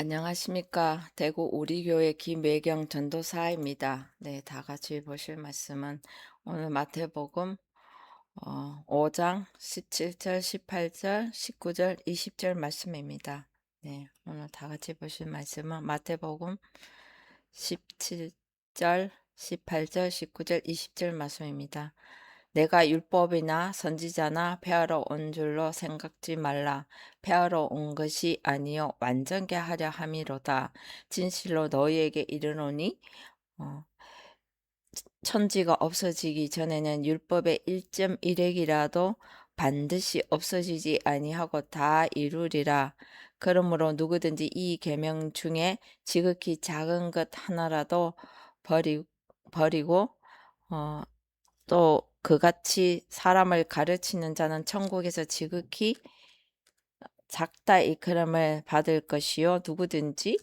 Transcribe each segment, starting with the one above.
안녕하십니까. 대구 우리교회 김매경 전도사입니다. 네, 다 같이 보실 말씀은 오늘 마태복음 5장 17절, 18절, 19절, 20절 말씀입니다. 네, 오늘 다 같이 보실 말씀은 마태복음 17절, 18절, 19절, 20절 말씀입니다. 내가 율법이나 선지자나 폐하러 온 줄로 생각지 말라. 폐하러 온 것이 아니요 완전케 하려 함이로다. 진실로 너희에게 이르노니 어, 천지가 없어지기 전에는 율법의 1.1핵이라도 반드시 없어지지 아니하고 다 이루리라. 그러므로 누구든지 이 계명 중에 지극히 작은 것 하나라도 버리고 어, 또 그같이 사람을 가르치는 자는 천국에서 지극히 작다 일컬음을 받을 것이요 누구든지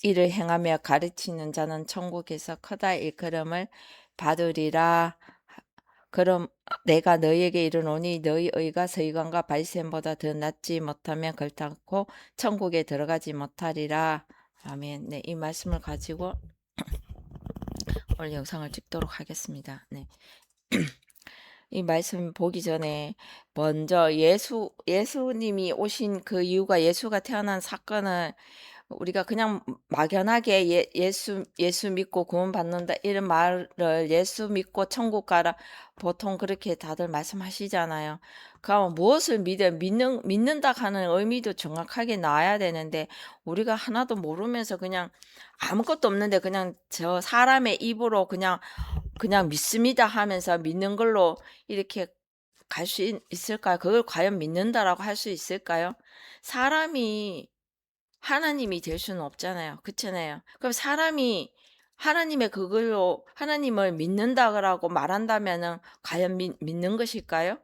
이를 행하며 가르치는 자는 천국에서 크다 일컬음을 받으리라. 그럼 내가 너희에게 이르노니 너희 의가 서기관과 바리새인보다 더 낫지 못하면 결단코 천국에 들어가지 못하리라. 아멘. 네, 이 말씀을 가지고 오늘 영상을 찍도록 하겠습니다. 네. 이 말씀 보기 전에 먼저 예수님이 오신 그 이유가 예수가 태어난 사건을 우리가 그냥 막연하게 예수 믿고 구원받는다 이런 말을 예수 믿고 천국 가라 보통 그렇게 다들 말씀하시잖아요. 그럼 무엇을 믿는다 하는 의미도 정확하게 나와야 되는데 우리가 하나도 모르면서 그냥 아무것도 없는데 그냥 저 사람의 입으로 그냥 믿습니다 하면서 믿는 걸로 이렇게 갈 수 있을까요? 그걸 과연 믿는다라고 할 수 있을까요? 사람이 하나님이 될 수는 없잖아요. 그렇잖아요. 그럼 사람이 하나님의 그걸로 하나님을 믿는다라고 말한다면은 과연 믿는 것일까요?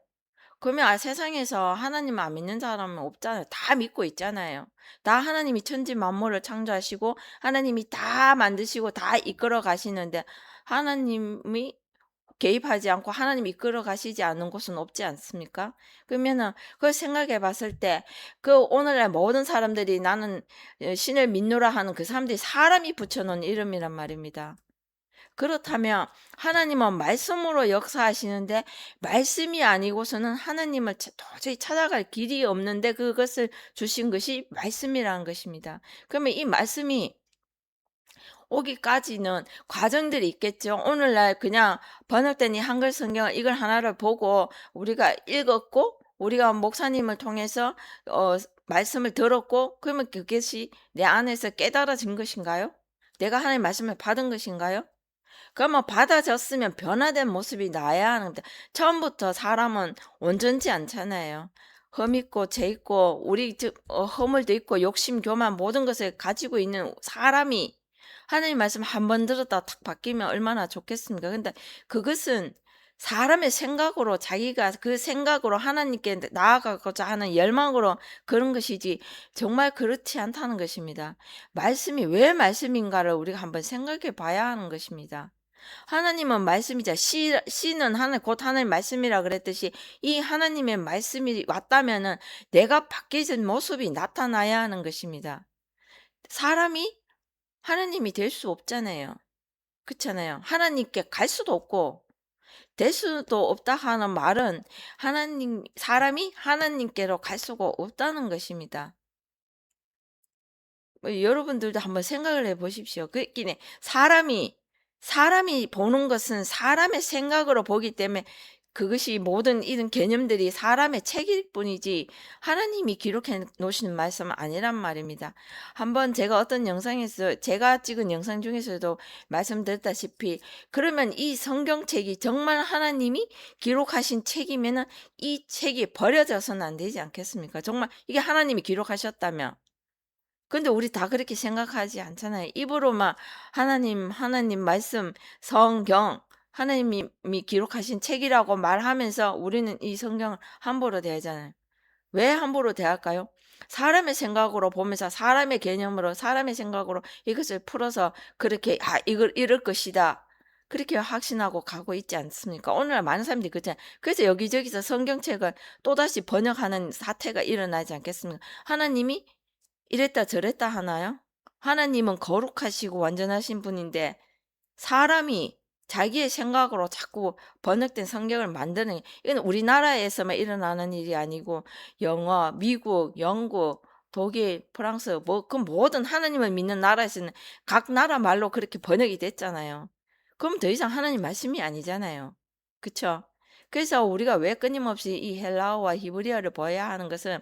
그러면 세상에서 하나님 안 믿는 사람은 없잖아요. 다 믿고 있잖아요. 다 하나님이 천지 만물을 창조하시고 하나님이 다 만드시고 다 이끌어 가시는데 하나님이 개입하지 않고 하나님이 이끌어 가시지 않는 곳은 없지 않습니까? 그러면은 그걸 생각해 봤을 때 그 오늘날 모든 사람들이 나는 신을 믿노라 하는 그 사람들이 사람이 붙여놓은 이름이란 말입니다. 그렇다면 하나님은 말씀으로 역사하시는데 말씀이 아니고서는 하나님을 도저히 찾아갈 길이 없는데 그것을 주신 것이 말씀이라는 것입니다. 그러면 이 말씀이 오기까지는 과정들이 있겠죠. 오늘날 그냥 번역된 이 한글 성경을 이걸 하나를 보고 우리가 읽었고 우리가 목사님을 통해서 말씀을 들었고 그러면 그것이 내 안에서 깨달아진 것인가요? 내가 하나님의 말씀을 받은 것인가요? 그러면 받아졌으면 변화된 모습이 나야 하는데 처음부터 사람은 온전치 않잖아요. 흠 있고 죄 있고 우리 허물도 있고 욕심 교만 모든 것을 가지고 있는 사람이 하나님 말씀 한 번 들었다 탁 바뀌면 얼마나 좋겠습니까? 근데 그것은 사람의 생각으로 자기가 그 생각으로 하나님께 나아가고자 하는 열망으로 그런 것이지 정말 그렇지 않다는 것입니다. 말씀이 왜 말씀인가를 우리가 한번 생각해 봐야 하는 것입니다. 하나님은 말씀이자 씨는 하나님 곧 하나님 말씀이라 그랬듯이 이 하나님의 말씀이 왔다면은 내가 바뀌어진 모습이 나타나야 하는 것입니다. 사람이 하나님이 될 수 없잖아요. 그렇잖아요. 하나님께 갈 수도 없고 될 수도 없다 하는 말은 사람이 하나님께로 갈 수가 없다는 것입니다. 여러분들도 한번 생각을 해 보십시오. 그렇긴 해. 사람이 보는 것은 사람의 생각으로 보기 때문에 그것이 모든 이런 개념들이 사람의 책일 뿐이지 하나님이 기록해 놓으시는 말씀은 아니란 말입니다. 한번 제가 어떤 영상에서 제가 찍은 영상 중에서도 말씀드렸다시피 그러면 이 성경책이 정말 하나님이 기록하신 책이면은 이 책이 버려져서는 안 되지 않겠습니까? 정말 이게 하나님이 기록하셨다면 근데 우리 다 그렇게 생각하지 않잖아요. 입으로만 하나님 말씀, 성경, 하나님이 기록하신 책이라고 말하면서 우리는 이 성경을 함부로 대하잖아요. 왜 함부로 대할까요? 사람의 생각으로 보면서 사람의 개념으로 사람의 생각으로 이것을 풀어서 그렇게 이걸 이럴 것이다. 그렇게 확신하고 가고 있지 않습니까? 오늘날 많은 사람들이 그렇잖아요. 그래서 여기저기서 성경책을 또다시 번역하는 사태가 일어나지 않겠습니까? 하나님이 이랬다 저랬다 하나요? 하나님은 거룩하시고 완전하신 분인데 사람이 자기의 생각으로 자꾸 번역된 성경을 만드는, 이건 우리나라에서만 일어나는 일이 아니고 영어, 미국, 영국, 독일, 프랑스 그 모든 하나님을 믿는 나라에서는 각 나라 말로 그렇게 번역이 됐잖아요. 그럼 더 이상 하나님 말씀이 아니잖아요. 그쵸? 그래서 우리가 왜 끊임없이 이 헬라어와 히브리어를 배워야 하는 것은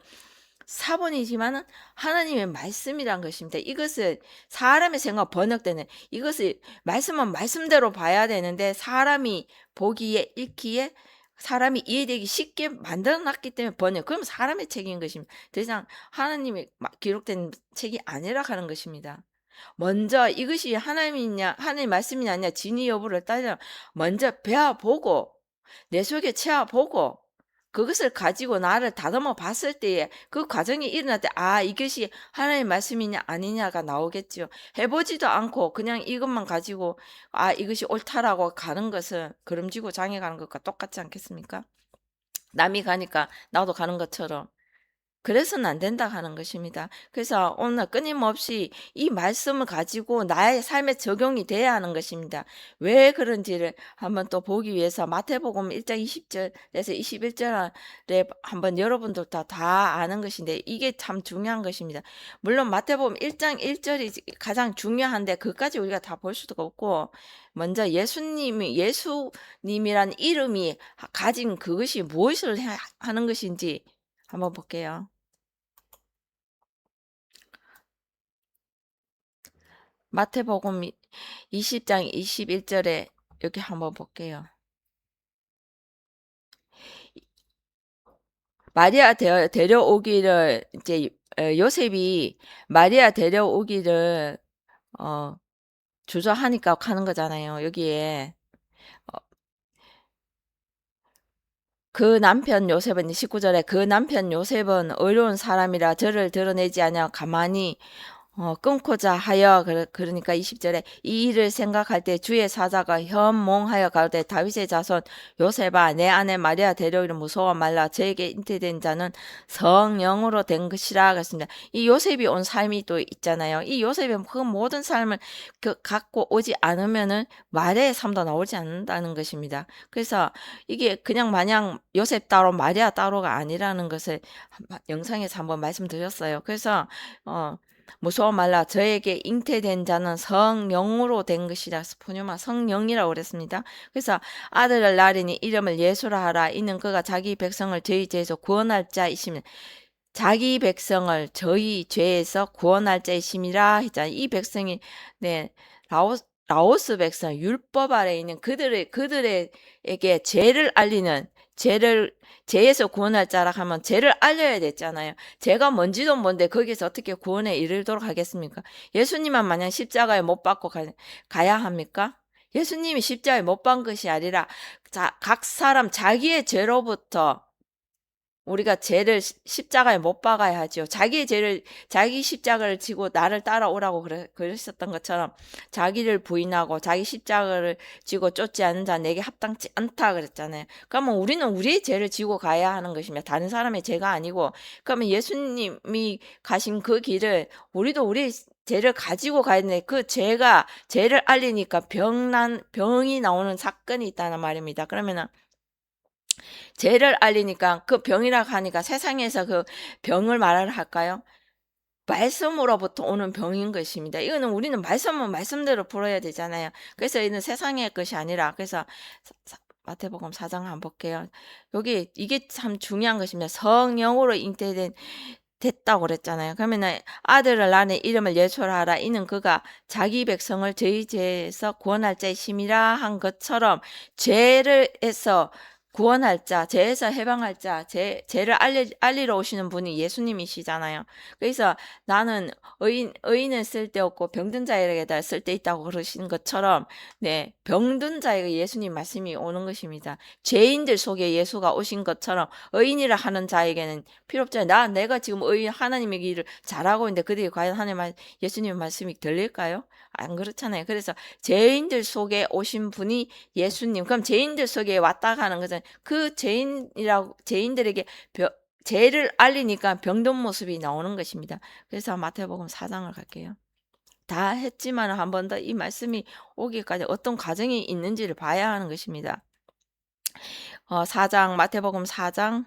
사본이지만은 하나님의 말씀이란 것입니다. 이것을 사람의 생각 번역되는, 이것을 말씀은 말씀대로 봐야 되는데 사람이 보기에 읽기에 사람이 이해되기 쉽게 만들어 놨기 때문에 번역. 그럼 사람의 책인 것입니다. 더 이상 하나님이 기록된 책이 아니라 하는 것입니다. 먼저 이것이 하나님이냐 하나님 말씀이냐 아니냐 진위 여부를 따져 먼저 배워보고 내 속에 채워보고 그것을 가지고 나를 다듬어 봤을 때에 그 과정이 일어날 때 이것이 하나님의 말씀이냐 아니냐가 나오겠죠. 해보지도 않고 그냥 이것만 가지고 이것이 옳다라고 가는 것은 걸음지고 장에 가는 것과 똑같지 않겠습니까? 남이 가니까 나도 가는 것처럼. 그래서는 안 된다 하는 것입니다. 그래서 오늘 끊임없이 이 말씀을 가지고 나의 삶에 적용이 돼야 하는 것입니다. 왜 그런지를 한번 또 보기 위해서 마태복음 1장 20절에서 21절에 한번 여러분들 다 아는 것인데 이게 참 중요한 것입니다. 물론 마태복음 1장 1절이 가장 중요한데 그까지 우리가 다 볼 수도 없고 먼저 예수님이란 이름이 가진 그것이 무엇을 하는 것인지 한번 볼게요. 마태복음 20장 21절에 여기 한번 볼게요. 마리아 데려오기를 이제 요셉이 마리아 데려오기를 어 주저하니까 가는 거잖아요. 여기에 그 남편 요셉은 19절에 그 남편 요셉은 의로운 사람이라 저를 드러내지 않아 가만히 끊고자 하여 그러니까 20절에 이 일을 생각할 때 주의 사자가 현몽하여 가로되 다윗의 자손 요셉아 내 아내 마리아 데려오기를 무서워 말라 저에게 잉태된 자는 성령으로 된 것이라 그랬습니다. 이 요셉이 온 삶이 또 있잖아요. 이 요셉의 그 모든 삶을 갖고 오지 않으면은 마리아의 삶도 나오지 않는다는 것입니다. 그래서 이게 그냥 마냥 요셉 따로 마리아 따로가 아니라는 것을 영상에서 한번 말씀드렸어요. 그래서 무서워 말라 저에게 잉태된 자는 성령으로 된 것이라 스포뉴마 성령이라고 그랬습니다. 그래서 아들을 낳으리니 이름을 예수라 하라 이는 그가 자기 백성을 저희 죄에서 구원할 자이시며 자기 백성을 저희 죄에서 구원할 자이심이라 했잖아요. 이 백성이 라오스 백성 율법 아래 있는 그들에게 죄를 알리는 죄에서 구원할 자라 하면 죄를 알려야 됐잖아요. 죄가 뭔지도 뭔데 거기서 어떻게 구원에 이르도록 하겠습니까? 예수님만 마냥 십자가에 못 박고 가야 합니까? 예수님이 십자가에 못 박은 것이 아니라 각 사람 자기의 죄로부터 우리가 죄를 십자가에 못 박아야 하죠. 자기 십자가를 지고 나를 따라오라고 그러셨던 것처럼 자기를 부인하고 자기 십자가를 지고 쫓지 않는 자 내게 합당치 않다 그랬잖아요. 그러면 우리는 우리의 죄를 지고 가야 하는 것입니다. 다른 사람의 죄가 아니고. 그러면 예수님이 가신 그 길을 우리도 우리 죄를 가지고 가야 되는데 그 죄를 알리니까 병이 나오는 사건이 있다는 말입니다. 그러면은 죄를 알리니까 그 병이라 하니까 세상에서 그 병을 말하라 할까요? 말씀으로부터 오는 병인 것입니다. 이거는 우리는 말씀은 말씀대로 풀어야 되잖아요. 그래서 이는 세상의 것이 아니라 그래서 마태복음 4장 한번 볼게요. 여기 이게 참 중요한 것입니다. 성령으로 됐다고 그랬잖아요. 그러면은 아들을 낳는 이름을 예수라 하라 이는 그가 자기 백성을 저희 죄에서 구원할 자의 심이라 한 것처럼 죄를 해서 구원할 자, 죄에서 해방할 자, 죄를 알리러 오시는 분이 예수님이시잖아요. 그래서 나는 의인은 쓸데없고 병든 자에게다 쓸데있다고 그러시는 것처럼 병든 자에게 예수님 말씀이 오는 것입니다. 죄인들 속에 예수가 오신 것처럼 의인이라 하는 자에게는 필요 없잖아요. 내가 지금 의인 하나님의 길을 잘하고 있는데 그들이 과연 예수님의 말씀이 들릴까요? 안 그렇잖아요. 그래서 죄인들 속에 오신 분이 예수님. 그럼 죄인들 속에 왔다 가는 것은 그 죄인들에게 죄를 알리니까 병든 모습이 나오는 것입니다. 그래서 마태복음 4장을 갈게요. 다 했지만 한 번 더 이 말씀이 오기까지 어떤 과정이 있는지를 봐야 하는 것입니다. 4장 마태복음 4장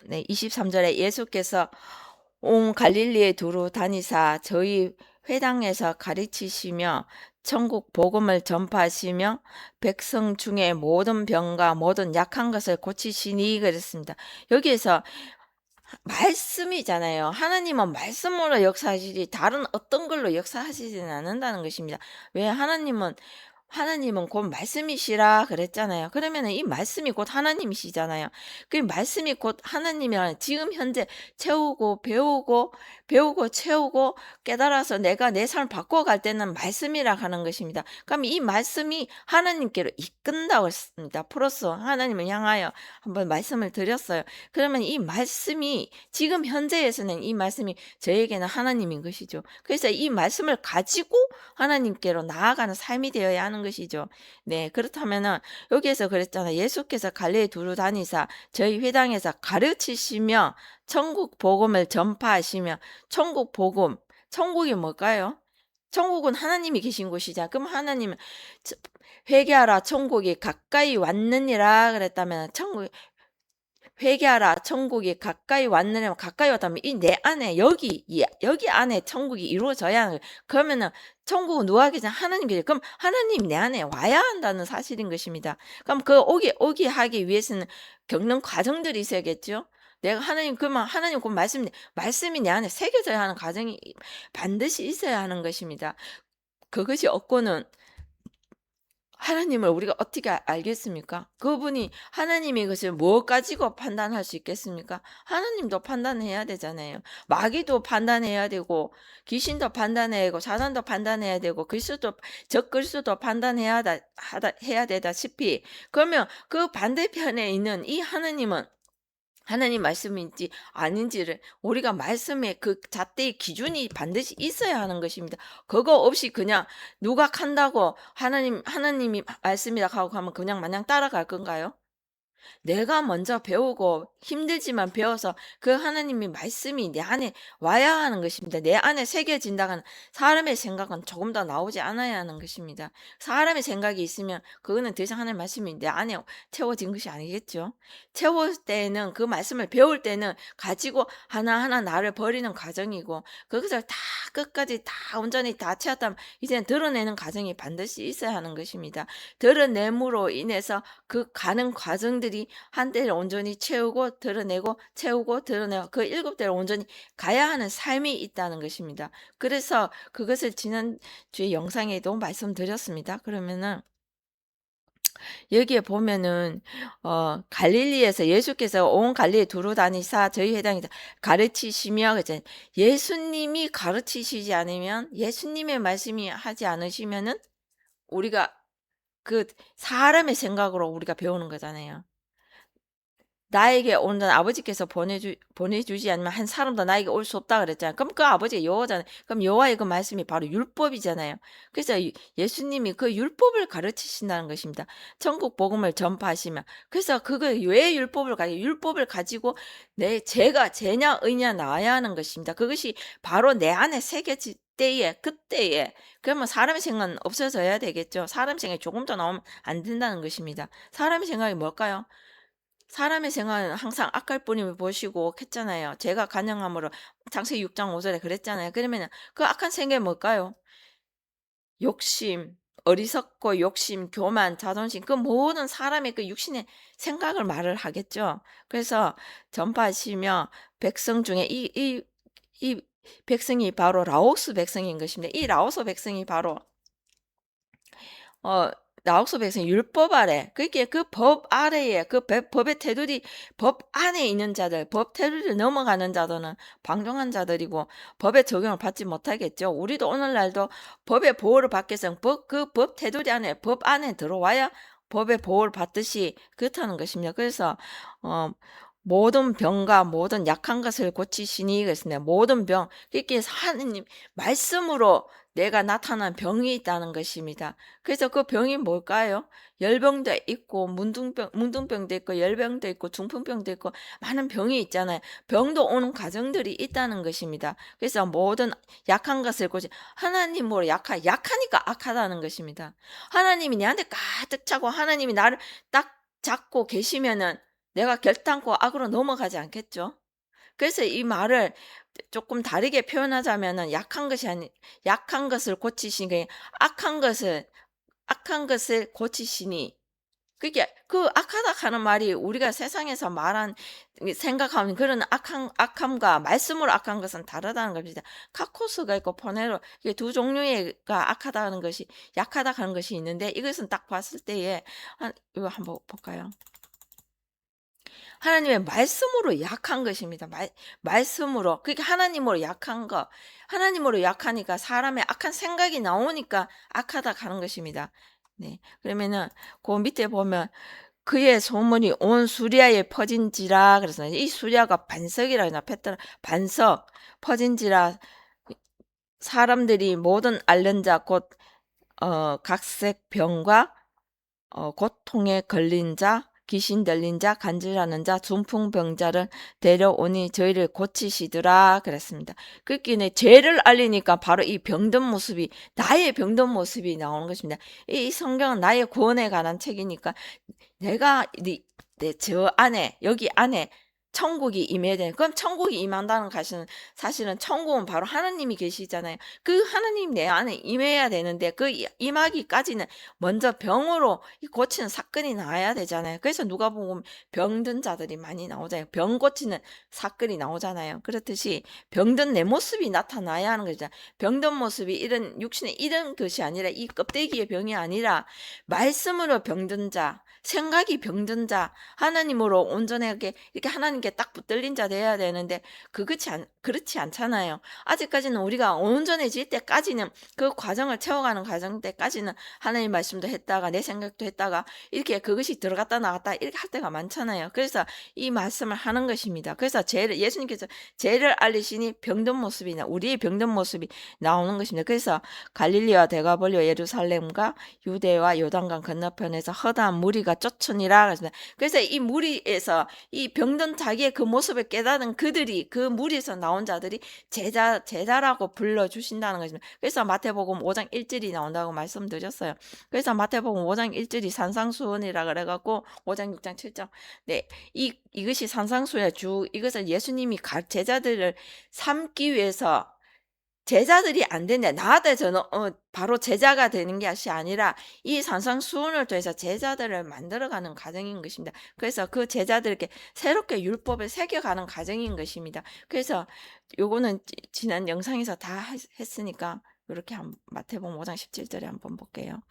23절에 예수께서 온 갈릴리에 두루 다니사 저희 회당에서 가르치시며 천국 복음을 전파하시며 백성 중에 모든 병과 모든 약한 것을 고치시니 그랬습니다. 여기에서 말씀이잖아요. 하나님은 말씀으로 역사하시지 다른 어떤 걸로 역사하시지는 않는다는 것입니다. 왜 하나님은 곧 말씀이시라 그랬잖아요. 그러면은 이 말씀이 곧 하나님이시잖아요. 그 말씀이 곧 하나님이라는 지금 현재 채우고 배우고 채우고 깨달아서 내가 내 삶을 바꿔갈 때는 말씀이라 하는 것입니다. 그럼 이 말씀이 하나님께로 이끈다고 했습니다. 플러스 하나님을 향하여 한번 말씀을 드렸어요. 그러면 이 말씀이 지금 현재에서는 이 말씀이 저에게는 하나님인 것이죠. 그래서 이 말씀을 가지고 하나님께로 나아가는 삶이 되어야 하는 것이죠. 네, 그렇다면은 여기에서 그랬잖아요. 예수께서 갈릴리 두루 다니사 저희 회당에서 가르치시며 천국 복음을 전파하시며 천국 복음, 천국이 뭘까요? 천국은 하나님이 계신 곳이자. 그럼 하나님은 회개하라 천국이 가까이 왔느니라 그랬다면 회개하라 천국이 가까이 왔느냐면 가까이 왔다면 이 내 안에 여기 안에 천국이 이루어져야 하는 거예요. 그러면은 천국은 누가 계시냐 하나님 계세요. 그럼 하나님이 내 안에 와야 한다는 사실인 것입니다. 그럼 그 오게 하기 위해서는 겪는 과정들이 있어야겠죠. 내가 하나님 그러면 하나님 그 말씀이 내 안에 새겨져야 하는 과정이 반드시 있어야 하는 것입니다. 그것이 없고는 하나님을 우리가 어떻게 알겠습니까? 그분이 하나님이 것을 뭐 가지고 판단할 수 있겠습니까? 하나님도 판단해야 되잖아요. 마귀도 판단해야 되고 귀신도 판단해야 되고 사단도 판단해야 되고 그리스도 적그리스도 판단해야 해야 되다시피 그러면 그 반대편에 있는 이 하나님은 하나님 말씀인지 아닌지를 우리가 말씀의 그 잣대의 기준이 반드시 있어야 하는 것입니다. 그거 없이 그냥 누가 간다고 하나님이 말씀이라 하고 하면 그냥 마냥 따라갈 건가요? 내가 먼저 배우고 힘들지만 배워서 그 하나님의 말씀이 내 안에 와야 하는 것입니다. 내 안에 새겨진다는 사람의 생각은 조금 더 나오지 않아야 하는 것입니다. 사람의 생각이 있으면 그거는 더 이상 하나님의 말씀이 내 안에 채워진 것이 아니겠죠. 채울 때는 그 말씀을 배울 때는 가지고 하나하나 나를 버리는 과정이고 그것을 다 끝까지 다 온전히 다 채웠다면 이제는 드러내는 과정이 반드시 있어야 하는 것입니다. 드러냄으로 인해서 그 가는 과정들이 한 대를 온전히 채우고 드러내고 채우고 드러내고 그 7대를 온전히 가야 하는 삶이 있다는 것입니다. 그래서 그것을 지난주에 영상에도 말씀드렸습니다. 그러면은 여기에 보면은 갈릴리에서 예수께서 온 갈릴리 두루 다니사 저희 회당에서 가르치시며 그랬잖아요. 예수님이 가르치시지 않으면 예수님의 말씀이 하지 않으시면은 우리가 그 사람의 생각으로 우리가 배우는 거잖아요. 나에게 오는 아버지께서 보내주지 않으면 한 사람도 나에게 올 수 없다 그랬잖아요. 그럼 그 아버지가 여호와잖아요. 그럼 여호와의 그 말씀이 바로 율법이잖아요. 그래서 예수님이 그 율법을 가르치신다는 것입니다. 천국 복음을 전파하시면. 그래서 왜 율법을 가지고 제가 죄냐 의냐 나와야 하는 것입니다. 그것이 바로 내 안에 새겨질 때에 그때에 그러면 사람의 생각은 없어져야 되겠죠. 사람 생각이 조금 더 나오면 안 된다는 것입니다. 사람의 생각이 뭘까요? 사람의 생각은 항상 악할 뿐임을 보시고 했잖아요. 제가 간영함으로 창세기 6장 5절에 그랬잖아요. 그러면 그 악한 생각이 뭘까요? 욕심, 어리석고 욕심, 교만, 자존심 그 모든 사람의 그 육신의 생각을 말을 하겠죠. 그래서 전파하시며 백성 중에 이 백성이 바로 라오스 백성인 것입니다. 이 라오스 백성이 바로 라오스 백성이 율법 아래 그게 그 법 아래에 그 법의 테두리 법 안에 있는 자들 법 테두리를 넘어가는 자들은 방종한 자들이고 법의 적용을 받지 못하겠죠. 우리도 오늘날도 법의 보호를 받기 위해서 그 법 테두리 안에 법 안에 들어와야 법의 보호를 받듯이 그렇다는 것입니다. 그래서 모든 병과 모든 약한 것을 고치시니 그랬습니다. 모든 병, 그게 하느님 말씀으로 내가 나타난 병이 있다는 것입니다. 그래서 그 병이 뭘까요? 열병도 있고 문둥병도 있고 열병도 있고 중풍병도 있고 많은 병이 있잖아요. 병도 오는 과정들이 있다는 것입니다. 그래서 모든 약한 것을 고치 하나님으로 약하니까 악하다는 것입니다. 하나님이 내한테 가득 차고 하나님이 나를 딱 잡고 계시면은 내가 결단코 악으로 넘어가지 않겠죠. 그래서 이 말을 조금 다르게 표현하자면은 약한 것을 고치시니 악한 것을 고치시니 그게 그 악하다 하는 말이 우리가 세상에서 말한 생각하는 그런 악함과 말씀으로 악한 것은 다르다는 겁니다. 카코스가 있고 포네로 이게 두 종류의가 악하다는 것이 약하다 하는 것이 있는데 이것은 딱 봤을 때에 이거 한번 볼까요? 하나님의 말씀으로 약한 것입니다. 말씀으로. 그러니까 하나님으로 약한 거. 하나님으로 약하니까 사람의 악한 생각이 나오니까 악하다 가는 것입니다. 네. 그러면은 그 밑에 보면 그의 소문이 온 수리아에 퍼진지라 그래서 이 수리아가 반석이라 나 페트라 반석 퍼진지라 사람들이 모든 앓는 자 곧 각색 병과 고통에 걸린 자, 귀신 들린 자, 간질하는 자, 중풍병자를 데려오니 저희를 고치시더라 그랬습니다. 그렇기에 죄를 알리니까 바로 이 병든 모습이 나의 병든 모습이 나오는 것입니다. 이 성경은 나의 구원에 관한 책이니까 내가 저 안에 여기 안에 천국이 임해야 되는 그럼 천국이 임한다는 것은 사실은 천국은 바로 하나님이 계시잖아요. 그 하나님 내 안에 임해야 되는데 그 임하기까지는 먼저 병으로 고치는 사건이 나와야 되잖아요. 그래서 누가 보면 병든 자들이 많이 나오잖아요. 병 고치는 사건이 나오잖아요. 그렇듯이 병든 내 모습이 나타나야 하는 거죠. 병든 모습이 이런 육신의 이런 것이 아니라 이 껍데기의 병이 아니라 말씀으로 병든 자, 생각이 병든 자, 하나님으로 온전하게 이렇게 하나님께 딱 붙들린 자 돼야 되는데 그렇지 않잖아요. 아직까지는 우리가 온전해질 때까지는 그 과정을 채워가는 과정 때까지는 하나님 말씀도 했다가 내 생각도 했다가 이렇게 그것이 들어갔다 나갔다 이렇게 할 때가 많잖아요. 그래서 이 말씀을 하는 것입니다. 그래서 예수님께서 죄를 알리시니 병든 모습이나 우리의 병든 모습이 나오는 것입니다. 그래서 갈릴리와 데가볼리와 예루살렘과 유대와 요단강 건너편에서 허다한 무리가 쫓으니라. 그래서 이 무리에서 이 병든 자기의 그 모습을 깨닫은 그들이 그 무리에서 나온 자들이 제자라고 불러주신다는 것입니다. 그래서 마태복음 5장 1절이 나온다고 말씀드렸어요. 그래서 마태복음 5장 1절이 산상수훈이라 그래갖고 5장 6장 7장 네, 이것이 산상수훈의 이것은 예수님이 제자들을 삼기 위해서 제자들이 안 된다. 나한테 저는 바로 제자가 되는 것이 아니라 이 산상수훈을 통해서 제자들을 만들어가는 과정인 것입니다. 그래서 그 제자들에게 새롭게 율법을 새겨가는 과정인 것입니다. 그래서 요거는 지난 영상에서 다 했으니까 이렇게 마태복음 5장 17절에 한번 볼게요.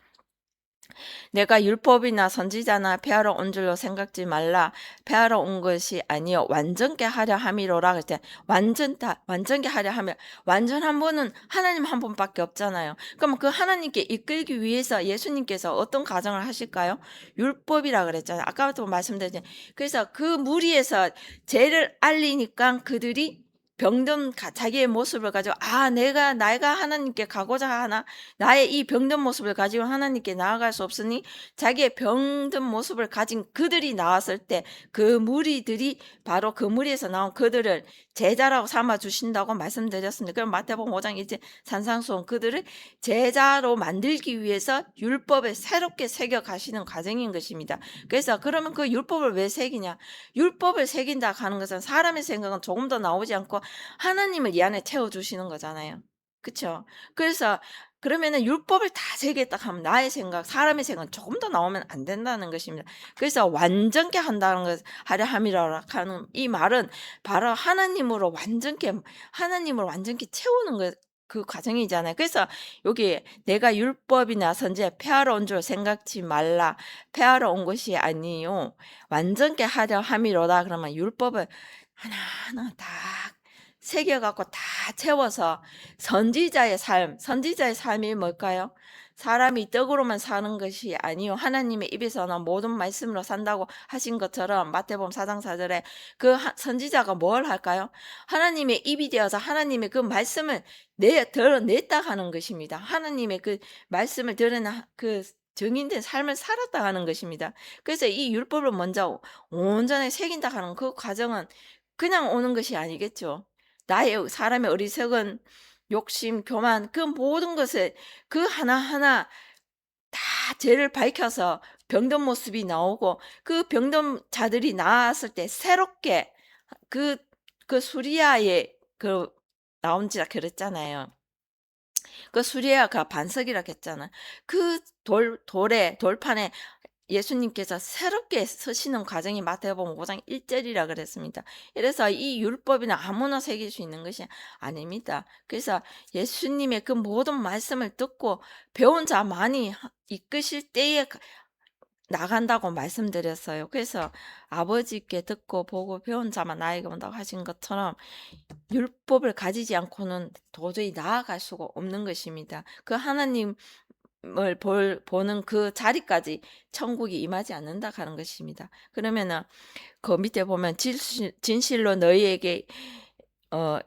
내가 율법이나 선지자나 폐하러 온 줄로 생각지 말라. 폐하러 온 것이 아니요 완전케 하려 함이로라. 그때 완전케 하려 하면 완전한 분은 하나님 한 분밖에 없잖아요. 그럼 그 하나님께 이끌기 위해서 예수님께서 어떤 가정을 하실까요? 율법이라 그랬잖아요. 아까부터 말씀드렸잖아요. 그래서 그 무리에서 죄를 알리니까 그들이 병든 자기의 모습을 가지고 내가 하나님께 가고자 하나 나의 이 병든 모습을 가지고 하나님께 나아갈 수 없으니 자기의 병든 모습을 가진 그들이 나왔을 때 그 무리들이 바로 그 무리에서 나온 그들을 제자라고 삼아 주신다고 말씀드렸습니다. 그럼 마태복음 5장 이제 산상수훈 그들을 제자로 만들기 위해서 율법을 새롭게 새겨 가시는 과정인 것입니다. 그래서 그러면 그 율법을 왜 새기냐? 율법을 새긴다 하는 것은 사람의 생각은 조금 더 나오지 않고 하나님을 이 안에 채워 주시는 거잖아요. 그렇죠? 그래서 그러면은 율법을 다 새기겠다 하면 나의 생각, 사람의 생각은 조금 더 나오면 안 된다는 것입니다. 그래서 완전케 한다는 것, 하려 함이라 하는 이 말은 바로 하나님으로 완전케 채우는 것, 그 과정이잖아요. 그래서 여기 내가 율법이나 선지에 폐하러 온 줄 생각지 말라. 폐하러 온 것이 아니요 완전케 하려 함이로다. 그러면 율법을 하나하나 다 새겨갖고 다 채워서 선지자의 삶이 뭘까요? 사람이 떡으로만 사는 것이 아니요 하나님의 입에서 나온 모든 말씀으로 산다고 하신 것처럼 마태복음 4장 4절에 그 선지자가 뭘 할까요? 하나님의 입이 되어서 하나님의 그 말씀을 드러냈다 하는 것입니다. 하나님의 그 말씀을 드러낸 그 증인된 삶을 살았다 하는 것입니다. 그래서 이 율법을 먼저 온전히 새긴다 하는 그 과정은 그냥 오는 것이 아니겠죠. 나의 사람의 어리석은 욕심, 교만 그 모든 것을 그 하나하나 다 죄를 밝혀서 병든 모습이 나오고 그 병든 자들이 나았을 때 새롭게 그 수리아의 그 나온지라 그랬잖아요. 그 수리아가 반석이라 했잖아. 그 돌판에 예수님께서 새롭게 서시는 과정이 마태복음 5장 1절이라 그랬습니다. 그래서 이 율법이나 아무나 새길 수 있는 것이 아닙니다. 그래서 예수님의 그 모든 말씀을 듣고 배운 자만이 이끄실 때에 나간다고 말씀드렸어요. 그래서 아버지께 듣고 보고 배운 자만 나에게 온다고 하신 것처럼 율법을 가지지 않고는 도저히 나아갈 수가 없는 것입니다. 그 하나님을 보는 그 자리까지 천국이 임하지 않는다 하는 것입니다. 그러면은 그 밑에 보면 진실로 너희에게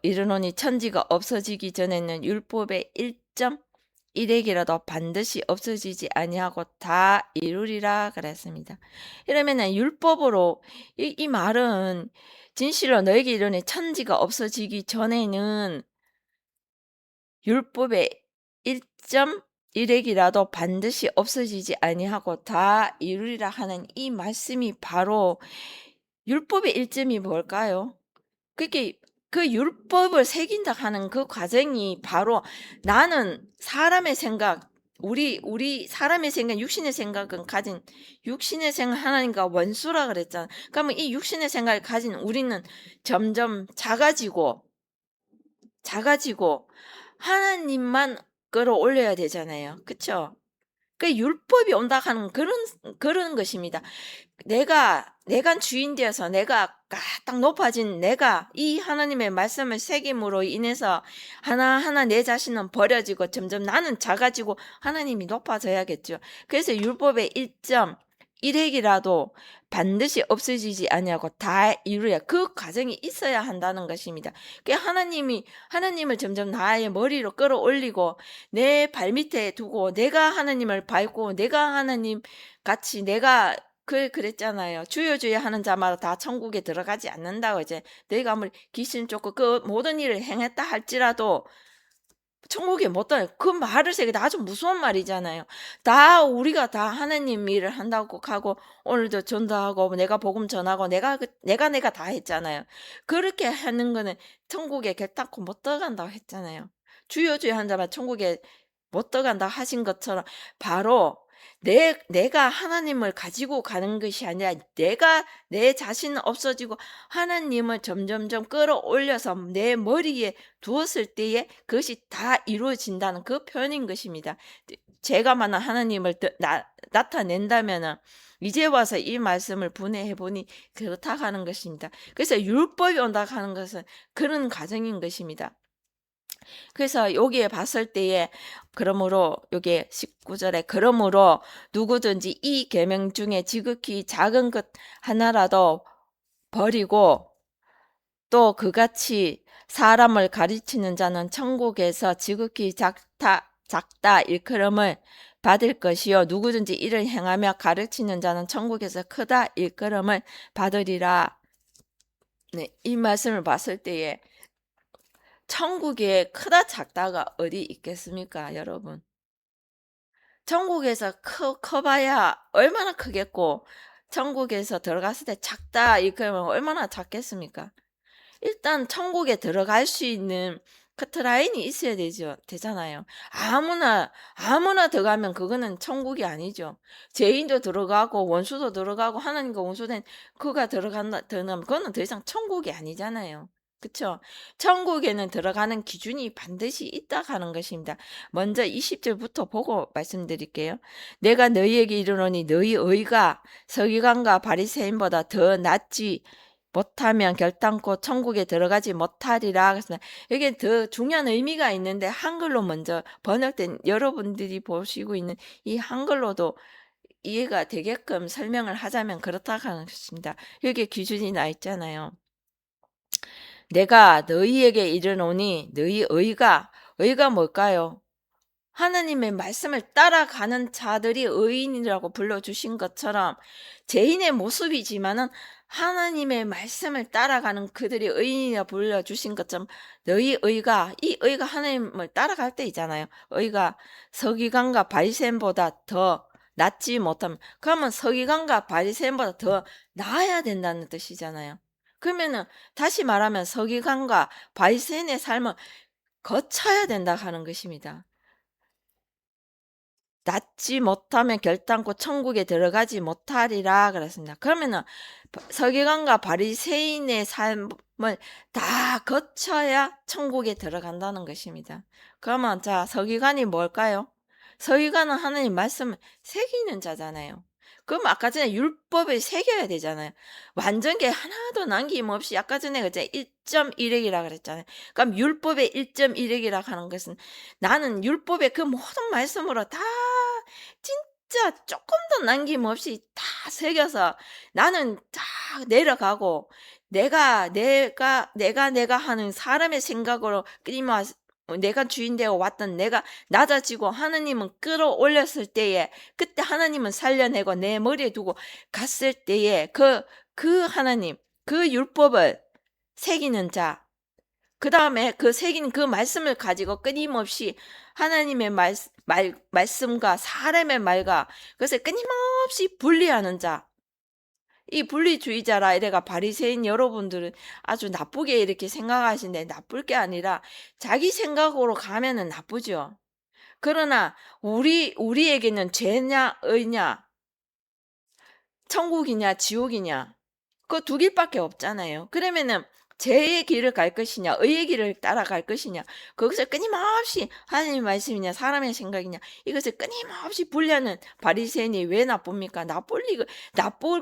이르노니 천지가 없어지기 전에는 율법의 1.1핵이라도 반드시 없어지지 아니하고 다 이루리라 그랬습니다. 이러면은 율법으로 이 말은 진실로 너에게 이르노니 천지가 없어지기 전에는 율법의 1.1핵이라도 반드시 없어지지 아니하고 다 이루리라 하는 이 말씀이 바로 율법의 1점이 뭘까요? 그게 그 율법을 새긴다 하는 그 과정이 바로 나는 사람의 생각, 우리 사람의 생각, 육신의 생각은 가진 육신의 생각 하나님과 원수라 그랬잖아. 그러면 이 육신의 생각을 가진 우리는 점점 작아지고 하나님만 끌어올려야 되잖아요. 그쵸? 그 율법이 온다 하는 그런 것입니다. 내가 주인 되어서 내가 딱 높아진 내가 이 하나님의 말씀을 새김으로 인해서 하나하나 내 자신은 버려지고 점점 나는 작아지고 하나님이 높아져야겠죠. 그래서 율법의 1.1핵이라도 반드시 없어지지 아니하고 다 이루어야 그 과정이 있어야 한다는 것입니다. 하나님을 점점 나의 머리로 끌어올리고 내 발밑에 두고 내가 하나님을 밟고 내가 하나님 같이 내가 그랬잖아요. 주여 주여 하는 자마다 다 천국에 들어가지 않는다고. 이제 너희가 아무리 귀신 쫓고 그 모든 일을 행했다 할지라도 천국에 못 들어요. 그 말을 새기다 아주 무서운 말이잖아요. 우리가 다 하나님 일을 한다고 하고 오늘도 전도하고 내가 복음 전하고 내가 다 했잖아요. 그렇게 하는 거는 천국에 결단코 못 들어간다고 했잖아요. 주여 주여 한 자만 천국에 못 들어간다 하신 것처럼 바로 내가 하나님을 가지고 가는 것이 아니라 내가 내 자신은 없어지고 하나님을 점점점 끌어올려서 내 머리에 두었을 때에 그것이 다 이루어진다는 그 표현인 것입니다. 제가 만약 하나님을 나타낸다면은 이제 와서 이 말씀을 분해해 보니 그렇다 하는 것입니다. 그래서 율법이 온다 하는 것은 그런 과정인 것입니다. 그래서 여기에 봤을 때에 그러므로 여기에 19절에 그러므로 누구든지 이 계명 중에 지극히 작은 것 하나라도 버리고 또 그같이 사람을 가르치는 자는 천국에서 지극히 작다 일컬음을 받을 것이요 누구든지 이를 행하며 가르치는 자는 천국에서 크다 일컬음을 받으리라. 네, 이 말씀을 봤을 때에 천국에 크다 작다가 어디 있겠습니까, 여러분? 천국에서 커봐야 얼마나 크겠고 천국에서 들어갔을 때 작다 이러면 얼마나 작겠습니까? 일단 천국에 들어갈 수 있는 커트라인이 있어야 되잖아요. 아무나 들어가면 그거는 천국이 아니죠. 죄인도 들어가고 원수도 들어가고 하나님과 원수된 그가 들어가면 그거는 더 이상 천국이 아니잖아요. 그쵸? 천국에는 들어가는 기준이 반드시 있다 하는 것입니다. 먼저 20절부터 보고 말씀드릴게요. 내가 너희에게 이르노니 너희 의가 서기관과 바리새인보다 더 낫지 못하면 결단코 천국에 들어가지 못하리라. 그래서 여기에 더 중요한 의미가 있는데 한글로 먼저 번역된 여러분들이 보시고 있는 이 한글로도 이해가 되게끔 설명을 하자면 그렇다 하는 것입니다. 여기에 기준이 나 있잖아요. 내가 너희에게 이르노니 너희 의가 뭘까요? 하나님의 말씀을 따라가는 자들이 의인이라고 불러주신 것처럼 죄인의 모습이지만은 하나님의 말씀을 따라가는 그들이 의인이라 불러주신 것처럼 너희 이 의가 하나님을 따라갈 때 있잖아요. 의가 서기관과 바리새인보다 더 낫지 못하면, 그러면 서기관과 바리새인보다 더 나아야 된다는 뜻이잖아요. 그러면은 다시 말하면 서기관과 바리새인의 삶을 거쳐야 된다 하는 것입니다. 낫지 못하면 결단코 천국에 들어가지 못하리라 그랬습니다. 그러면은 서기관과 바리새인의 삶을 다 거쳐야 천국에 들어간다는 것입니다. 그러면 자, 서기관이 뭘까요? 서기관은 하나님 말씀을 새기는 자잖아요. 그럼 아까 전에 율법을 새겨야 되잖아요. 완전히 하나도 남김없이, 아까 전에 그제 1.1핵이라 그랬잖아요. 그럼 율법의 1.1핵이라 하는 것은 나는 율법의 그 모든 말씀으로 다 진짜 조금도 남김없이 다 새겨서 나는 다 내려가고, 내가 하는 사람의 생각으로 끊임없이 내가 주인 되어 왔던 내가 낮아지고 하나님은 끌어올렸을 때에, 그때 하나님은 살려내고 내 머리에 두고 갔을 때에 그 하나님, 그 율법을 새기는 자, 그 다음에 그 새긴 그 말씀을 가지고 끊임없이 하나님의 말씀과 사람의 말과 그것을 끊임없이 분리하는 자, 이 분리주의자라 이래가 바리새인 여러분들은 아주 나쁘게 이렇게 생각하시는데, 나쁠 게 아니라 자기 생각으로 가면은 나쁘죠. 그러나 우리에게는 죄냐 의냐, 천국이냐 지옥이냐, 그 두 길밖에 없잖아요. 그러면은 죄의 길을 갈 것이냐 의의 길을 따라갈 것이냐, 그것을 끊임없이 하나님의 말씀이냐 사람의 생각이냐, 이것을 끊임없이 분리하는 바리새인이 왜 나쁩니까? 나쁠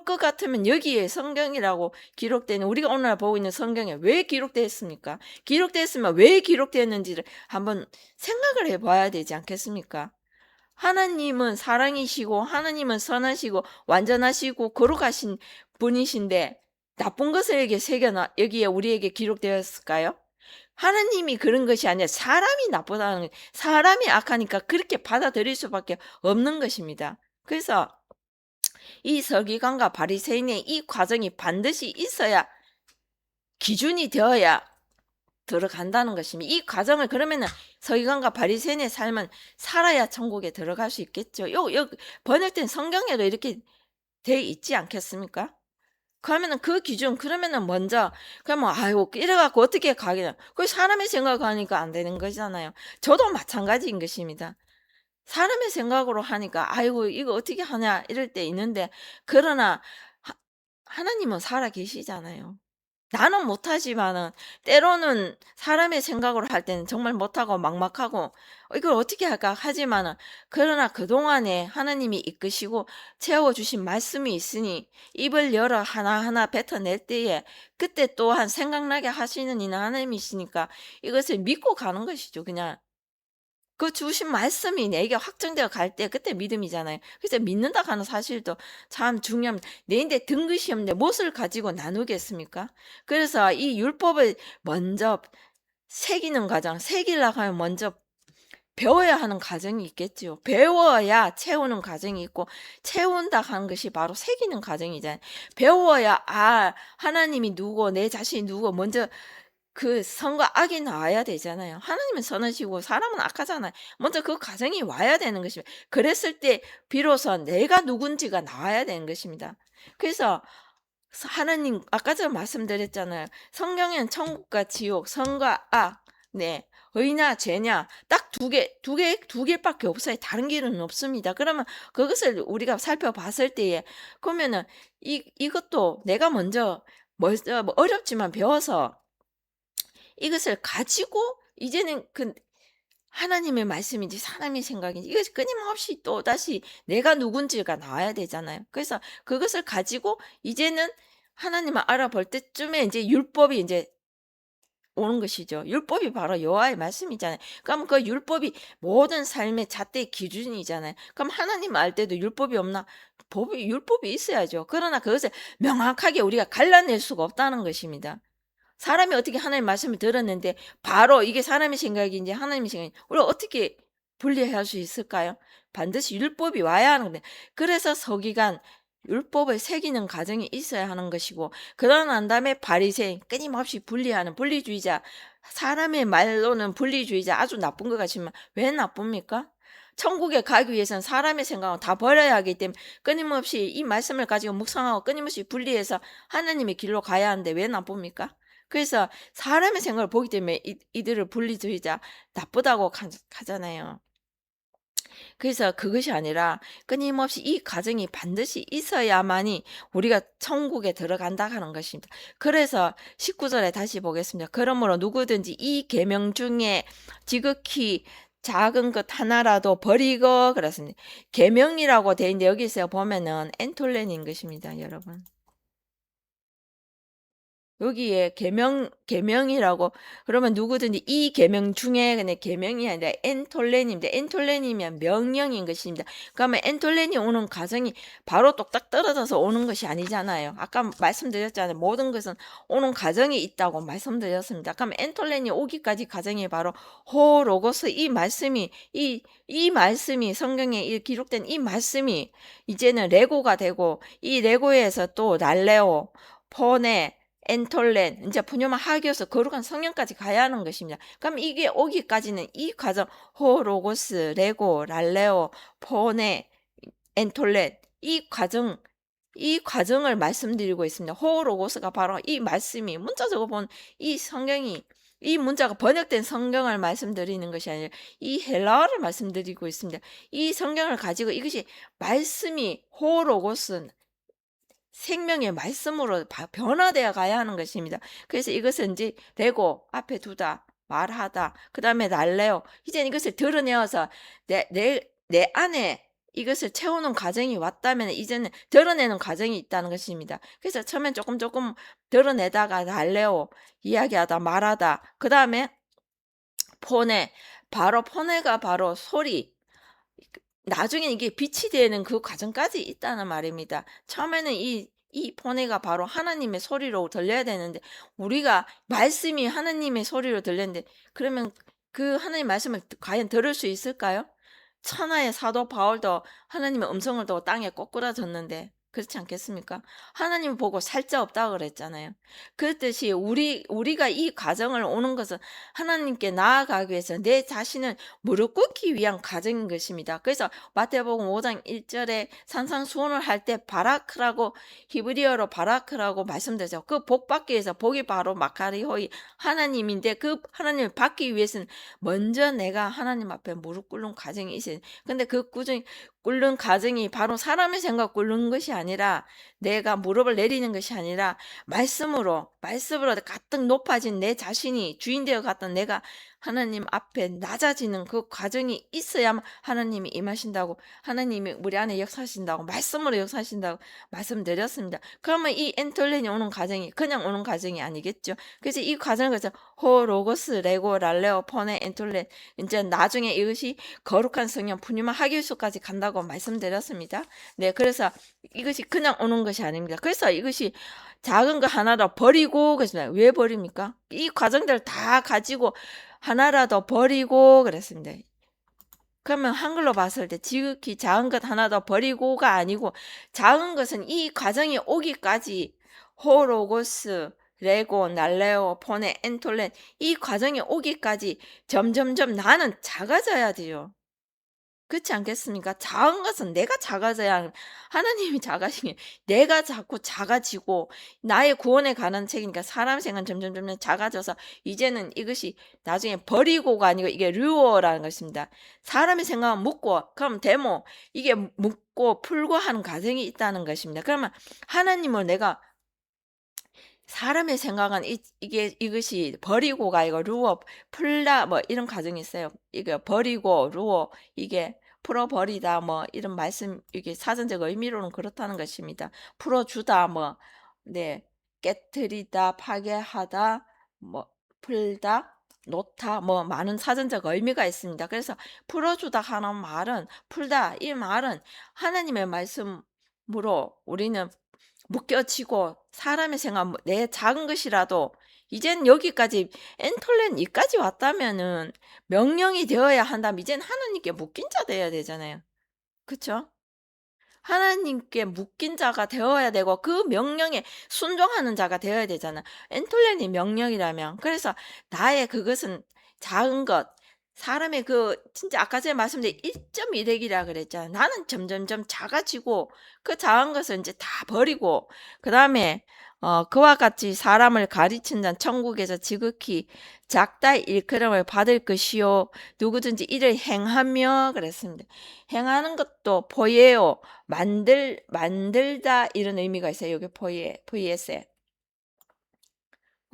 것 같으면 여기에 성경이라고 기록되는, 우리가 오늘 보고 있는 성경에 왜 기록되었습니까? 기록되었으면 왜 기록되었는지를 한번 생각을 해봐야 되지 않겠습니까? 하나님은 사랑이시고 하나님은 선하시고 완전하시고 거룩하신 분이신데 나쁜 것을 여기에 우리에게 기록되었을까요? 하나님이 그런 것이 아니라 사람이 나쁘다는, 사람이 악하니까 그렇게 받아들일 수밖에 없는 것입니다. 그래서 이 서기관과 바리새인의 이 과정이 반드시 있어야, 기준이 되어야 들어간다는 것입니다. 이 과정을 그러면은 서기관과 바리새인의 삶은 살아야 천국에 들어갈 수 있겠죠. 번역된 성경에도 이렇게 돼 있지 않겠습니까? 그러면은 그 기준, 그러면은 먼저 그러면 아이고 이래갖고 어떻게 가겠냐, 그 사람의 생각하니까 안 되는 거잖아요. 저도 마찬가지인 것입니다. 사람의 생각으로 하니까 아이고 이거 어떻게 하냐 이럴 때 있는데, 그러나 하나님은 살아 계시잖아요. 나는 못하지만은 때로는 사람의 생각으로 할 때는 정말 못하고 막막하고 이걸 어떻게 할까 하지만은, 그러나 그동안에 하나님이 이끄시고 채워주신 말씀이 있으니 입을 열어 하나하나 뱉어낼 때에 그때 또한 생각나게 하시는 이는 하나님이시니까 이것을 믿고 가는 것이죠. 그냥 그 주신 말씀이 내게 확정되어 갈 때 그때 믿음이잖아요. 그래서 믿는다 하는 사실도 참 중요합니다. 내인데 등급이 없는데 무엇을 가지고 나누겠습니까? 그래서 이 율법을 먼저 새기는 과정, 새기려고 하면 먼저 배워야 하는 과정이 있겠지요. 배워야 채우는 과정이 있고, 채운다 하는 것이 바로 새기는 과정이잖아요. 배워야 하나님이 누구, 내 자신이 누구, 먼저 그 선과 악이 나와야 되잖아요. 하나님은 선하시고 사람은 악하잖아요. 먼저 그 과정이 와야 되는 것입니다. 그랬을 때 비로소 내가 누군지가 나와야 되는 것입니다. 그래서 하나님, 아까 전 말씀드렸잖아요. 성경에는 천국과 지옥, 선과 악, 네, 의냐 죄냐 딱 두 개밖에 없어요. 다른 길은 없습니다. 그러면 그것을 우리가 살펴봤을 때에, 그러면은 이것도 내가 먼저 어렵지만 배워서 이것을 가지고 이제는 그 하나님의 말씀인지 사람의 생각인지 이것이 끊임없이 또다시 내가 누군지가 나와야 되잖아요. 그래서 그것을 가지고 이제는 하나님을 알아볼 때쯤에 이제 율법이 이제 오는 것이죠. 율법이 바로 여호와의 말씀이잖아요. 그럼 그 율법이 모든 삶의 잣대 기준이잖아요. 그럼 하나님 알 때도 율법이 없나? 율법이 있어야죠. 그러나 그것을 명확하게 우리가 갈라낼 수가 없다는 것입니다. 사람이 어떻게 하나님 말씀을 들었는데 바로 이게 사람의 생각인지 하나님의 생각인지 우리가 어떻게 분리할 수 있을까요? 반드시 율법이 와야 하는데, 그래서 서기관 율법을 새기는 과정이 있어야 하는 것이고, 그러고 난 다음에 바리새인 끊임없이 분리하는 분리주의자, 사람의 말로는 분리주의자 아주 나쁜 것 같지만 왜 나쁩니까? 천국에 가기 위해서는 사람의 생각을 다 버려야 하기 때문에 끊임없이 이 말씀을 가지고 묵상하고 끊임없이 분리해서 하나님의 길로 가야 하는데 왜 나쁩니까? 그래서 사람의 생각을 보기 때문에 이들을 분리주의자 나쁘다고 가잖아요. 그래서 그것이 아니라 끊임없이 이 과정이 반드시 있어야만이 우리가 천국에 들어간다 하는 것입니다. 그래서 19절에 다시 보겠습니다. 그러므로 누구든지 이 계명 중에 지극히 작은 것 하나라도 버리고, 그렇습니다. 계명이라고 돼 있는데 여기서 보면은 엔톨렌인 것입니다, 여러분. 여기에 계명이라고 그러면 누구든지 이 계명 중에, 근데 계명이 아니라 엔톨렌입니다. 엔톨렌이면 명령인 것입니다. 그러면 엔톨렌이 오는 과정이 바로 똑딱 떨어져서 오는 것이 아니잖아요. 아까 말씀드렸잖아요. 모든 것은 오는 과정이 있다고 말씀드렸습니다. 그럼 엔톨렌이 오기까지 과정이 바로 호로고스, 이 말씀이 이 말씀이 성경에 기록된 이 말씀이 이제는 레고가 되고, 이 레고에서 또 날레오, 포네, 엔톨렌, 이제 푸뉴마 하기어서 거룩한 성령까지 가야 하는 것입니다. 그럼 이게 오기까지는 이 과정, 호로고스, 레고, 랄레오, 포네, 엔톨렌, 이 과정을 말씀드리고 있습니다. 호로고스가 바로 이 말씀이 문자적으로 본 이 성경이, 이 문자가 번역된 성경을 말씀드리는 것이 아니라 이 헬라어를 말씀드리고 있습니다. 이 성경을 가지고 이것이 말씀이 호로고스, 생명의 말씀으로 변화되어 가야 하는 것입니다. 그래서 이것은 이제 되고 앞에 두다, 말하다, 그 다음에 날래요. 이제 이것을 드러내어서 내 안에 이것을 채우는 과정이 왔다면 이제는 드러내는 과정이 있다는 것입니다. 그래서 처음엔 조금 드러내다가 날래요, 이야기하다, 말하다, 그 다음에 포네, 바로 포네가 바로 소리, 나중에 이게 빛이 되는 그 과정까지 있다는 말입니다. 처음에는 이 포네가 바로 하나님의 소리로 들려야 되는데, 우리가 말씀이 하나님의 소리로 들렸는데, 그러면 그 하나님 말씀을 과연 들을 수 있을까요? 천하의 사도 바울도 하나님의 음성을 듣고 땅에 꼬꾸라졌는데, 그렇지 않겠습니까? 하나님 보고 살자 없다 그랬잖아요. 그렇듯이 우리가 이 과정을 오는 것은 하나님께 나아가기 위해서 내 자신을 무릎 꿇기 위한 과정인 것입니다. 그래서 마태복음 5장 1절에 산상수훈을 할 때 바라크라고, 히브리어로 바라크라고 말씀드렸죠. 그 복 받기 위해서, 복이 바로 마카리호이 하나님인데, 그 하나님을 받기 위해서는 먼저 내가 하나님 앞에 무릎 꿇는 과정이 있어요. 근데 그 꿇는 과정이 바로 사람의 생각 꿇는 것이 아니라, 내가 무릎을 내리는 것이 아니라 말씀으로 가뜩 높아진 내 자신이 주인 되어 갔던 내가 하나님 앞에 낮아지는 그 과정이 있어야만 하나님이 임하신다고, 하나님이 우리 안에 역사하신다고, 말씀으로 역사하신다고 말씀드렸습니다. 그러면 이 엔톨렌이 오는 과정이 그냥 오는 과정이 아니겠죠. 그래서 이 과정을 그래서 호로고스, 레고, 랄레오, 포네, 엔톨렌, 이제 나중에 이것이 거룩한 성령 푸뉴마 하길수까지 간다고 말씀드렸습니다. 네, 그래서 이것이 그냥 오는 것이 아닙니다. 그래서 이것이 작은 거 하나도 버리고, 그랬습니다. 왜 버립니까? 이 과정들을 다 가지고 하나라도 버리고 그랬습니다. 그러면 한글로 봤을 때 지극히 작은 것 하나도 버리고가 아니고, 작은 것은 이 과정이 오기까지 호로고스, 레고, 날레오, 포네, 엔톨렌, 이 과정이 오기까지 점점점 나는 작아져야 돼요. 그렇지 않겠습니까? 작은 것은 내가 작아져야, 하나님이 작아지니 내가 자꾸 작아지고, 나의 구원에 관한 책이니까 사람 생각은 점점 작아져서 이제는 이것이 나중에 버리고가 아니고 이게 류어라는 것입니다. 사람의 생각은 묻고, 그럼 데모, 이게 묻고 풀고 하는 과정이 있다는 것입니다. 그러면 하나님을 내가, 사람의 생각은 이것이 버리고가 아니고 루어, 풀다 뭐 이런 과정이 있어요. 이게 버리고 루어, 이게 풀어버리다 뭐 이런 말씀, 이게 사전적 의미로는 그렇다는 것입니다. 풀어주다 뭐, 네, 깨트리다, 파괴하다, 뭐 풀다, 놓다, 뭐 많은 사전적 의미가 있습니다. 그래서 풀어주다 하는 말은, 풀다 이 말은 하나님의 말씀으로 우리는 묶여지고, 사람의 생각, 내 작은 것이라도 이젠 여기까지, 엔톨렌 이까지 왔다면은 명령이 되어야 한다면 이젠 하나님께 묶인 자 되어야 되잖아요. 그쵸? 하나님께 묶인 자가 되어야 되고 그 명령에 순종하는 자가 되어야 되잖아. 엔톨렌이 명령이라면. 그래서 나의 그것은 작은 것, 사람의 그 진짜 아까 전에 말씀드린 1.1핵이라 그랬잖아. 나는 점점점 작아지고 그 작은 것을 이제 다 버리고, 그다음에 그와 같이 사람을 가르치는 자는 천국에서 지극히 작다 일컬음을 받을 것이요 누구든지 이를 행하며 그랬습니다. 행하는 것도 보예요. 만들다 이런 의미가 있어요. 여기 VS에.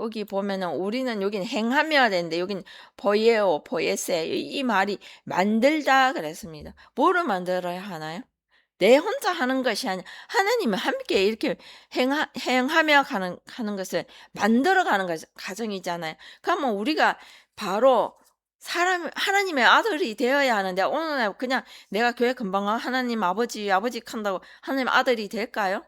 여기 보면은 우리는 여긴 행하며야 되는데 여긴 보예요. 보예세. 이 말이 만들다 그랬습니다. 뭐를 만들어야 하나요? 내 혼자 하는 것이 아니라 하나님이 함께 이렇게 행하며 하는 것을 만들어가는 과정이잖아요. 그러면 우리가 바로 하나님의 아들이 되어야 하는데, 오늘 그냥 내가 교회 금방 하나님 아버지 한다고 하나님 아들이 될까요?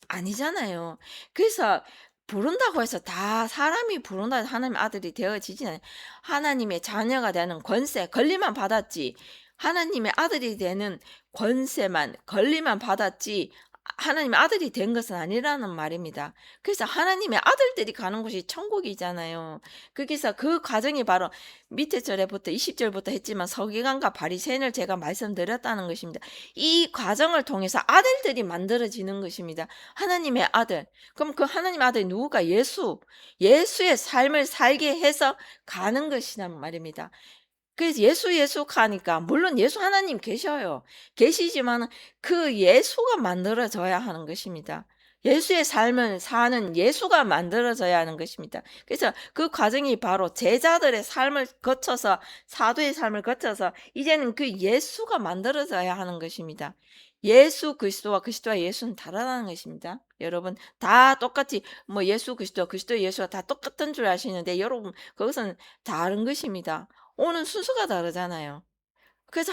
아니잖아요. 그래서 부른다고 해서 다 사람이 부른다 해서 하나님 아들이 되어지지는 않아요. 하나님의 자녀가 되는 권세, 권리만 받았지, 하나님의 아들이 되는 권세만, 권리만 받았지 하나님의 아들이 된 것은 아니라는 말입니다. 그래서 하나님의 아들들이 가는 곳이 천국이잖아요. 거기서 그 과정이 바로 밑에 절에부터 20절부터 했지만 서기관과 바리새인을 제가 말씀드렸다는 것입니다. 이 과정을 통해서 아들들이 만들어지는 것입니다. 하나님의 아들. 그럼 그 하나님의 아들이 누구가? 예수의 삶을 살게 해서 가는 것이란 말입니다. 그래서 예수 하니까 물론 예수 하나님 계셔요. 계시지만 그 예수가 만들어져야 하는 것입니다. 예수의 삶을 사는 예수가 만들어져야 하는 것입니다. 그래서 그 과정이 바로 제자들의 삶을 거쳐서, 사도의 삶을 거쳐서 이제는 그 예수가 만들어져야 하는 것입니다. 예수 그리스도와 예수는 다르다는 것입니다. 여러분 다 똑같이 뭐 예수 그리스도 예수가 다 똑같은 줄 아시는데, 여러분 그것은 다른 것입니다. 오는 순서가 다르잖아요. 그래서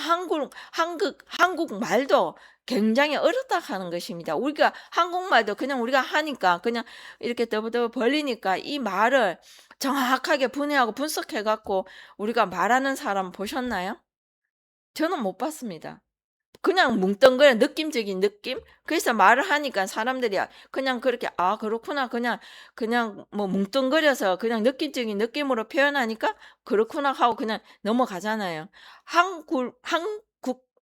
한국말도 굉장히 어렵다 하는 것입니다. 우리가 한국말도 그냥 우리가 하니까 그냥 이렇게 더블더블 벌리니까 이 말을 정확하게 분해하고 분석해 갖고 우리가 말하는 사람 보셨나요? 저는 못 봤습니다. 그냥 뭉뚱그려 느낌적인 느낌? 그래서 말을 하니까 사람들이 그냥 그렇게 그렇구나, 그냥 뭐 뭉뚱그려서 그냥 느낌적인 느낌으로 표현하니까 그렇구나 하고 그냥 넘어가잖아요.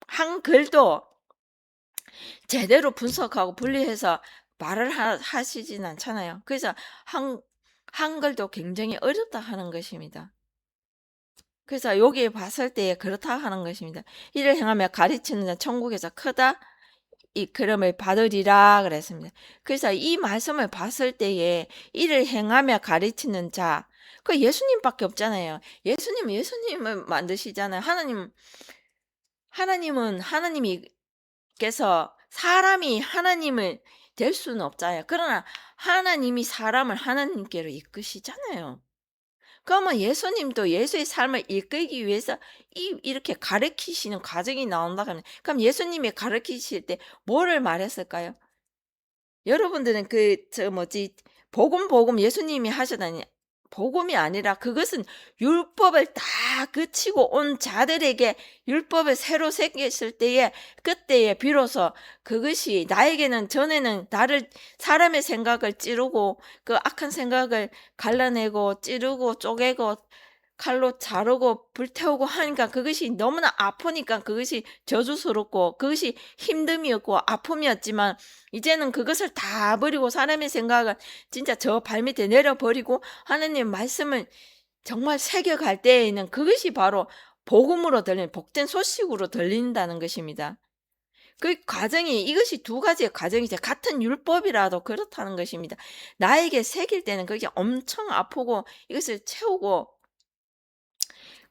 한글도 제대로 분석하고 분리해서 말을 하시진 않잖아요. 그래서 한글도 굉장히 어렵다 하는 것입니다. 그래서 여기에 봤을 때 그렇다 하는 것입니다. 이를 행하며 가르치는 자 천국에서 크다 이 그름을 받으리라 그랬습니다. 그래서 이 말씀을 봤을 때에 이를 행하며 가르치는 자, 그 예수님밖에 없잖아요. 예수님을 만드시잖아요. 하나님은 하나님께서 사람이 하나님을 될 수는 없잖아요. 그러나 하나님이 사람을 하나님께로 이끄시잖아요. 그러면 예수님도 예수의 삶을 이끌기 위해서 이렇게 가르치시는 과정이 나온다 그러면, 그럼 예수님이 가르치실 때 뭐를 말했을까요? 여러분들은 복음 예수님이 하셨다니, 복음이 아니라 그것은 율법을 다 그치고 온 자들에게 율법을 새로 새겼을 때에, 그때에 비로소 그것이 나에게는, 전에는 나를 사람의 생각을 찌르고 그 악한 생각을 갈라내고 찌르고 쪼개고 칼로 자르고 불태우고 하니까 그것이 너무나 아프니까 그것이 저주스럽고 그것이 힘듦이었고 아픔이었지만, 이제는 그것을 다 버리고 사람의 생각을 진짜 저 발밑에 내려버리고 하나님 말씀을 정말 새겨갈 때에는 그것이 바로 복음으로 들리는, 복된 소식으로 들린다는 것입니다. 그 과정이, 이것이 두 가지의 과정이죠. 같은 율법이라도 그렇다는 것입니다. 나에게 새길 때는 그게 엄청 아프고 이것을 채우고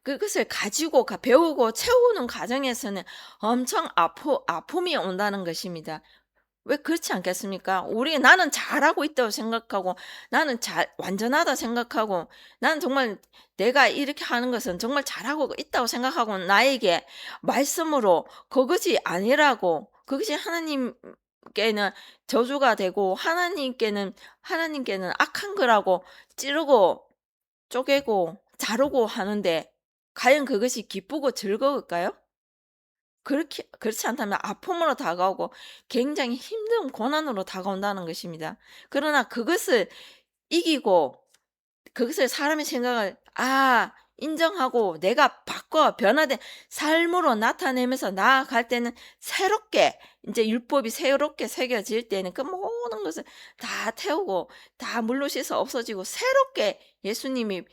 그것을 가지고 배우고 채우는 과정에서는 엄청 아픔이 온다는 것입니다. 왜 그렇지 않겠습니까? 나는 잘하고 있다고 생각하고 나는 잘 완전하다 생각하고 나는 정말 내가 이렇게 하는 것은 정말 잘하고 있다고 생각하고 나에게 말씀으로 그것이 아니라고 그것이 하나님께는 저주가 되고 하나님께는 악한 거라고 찌르고 쪼개고 자르고 하는데 과연 그것이 기쁘고 즐거울까요? 그렇지 않다면 아픔으로 다가오고 굉장히 힘든 고난으로 다가온다는 것입니다. 그러나 그것을 이기고 그것을 사람의 생각을 인정하고 내가 바꿔 변화된 삶으로 나타내면서 나아갈 때는 새롭게 인제 율법이 새롭게 새겨질 때는 그 모든 것을 다 태우고 다 물로 씻어 없어지고 새롭게 예수님이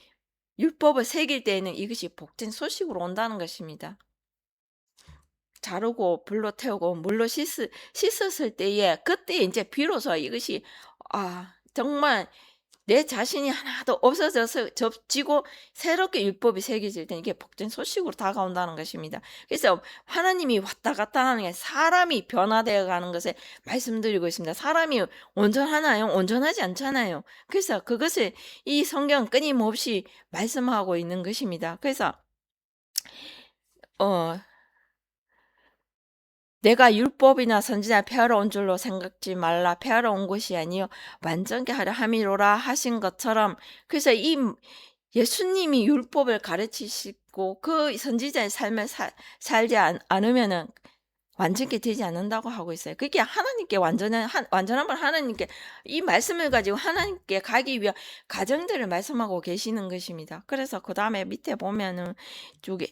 율법을 새길 때에는 이것이 복된 소식으로 온다는 것입니다. 자르고 불로 태우고 물로 씻었을 때에 그때 인제 비로소 이것이 정말 내 자신이 하나도 없어져서 접지고 새롭게 율법이 새겨질 때 이게 복된 소식으로 다가온다는 것입니다. 그래서 하나님이 왔다 갔다 하는 게 사람이 변화되어 가는 것을 말씀드리고 있습니다. 사람이 온전하나요? 온전하지 않잖아요. 그래서 그것을 이 성경은 끊임없이 말씀하고 있는 것입니다. 그래서 어 내가 율법이나 선지자 폐하러 온 줄로 생각지 말라. 폐하러 온 것이 아니요 완전케 하려 함이로라 하신 것처럼 그래서 예수님이 율법을 가르치시고 그 선지자의 삶을 살지 않으면은 완전케 되지 않는다고 하고 있어요. 그게 하나님께 완전한 건 하나님께 이 말씀을 가지고 하나님께 가기 위한 과정들을 말씀하고 계시는 것입니다. 그래서 그다음에 밑에 보면은 쪽에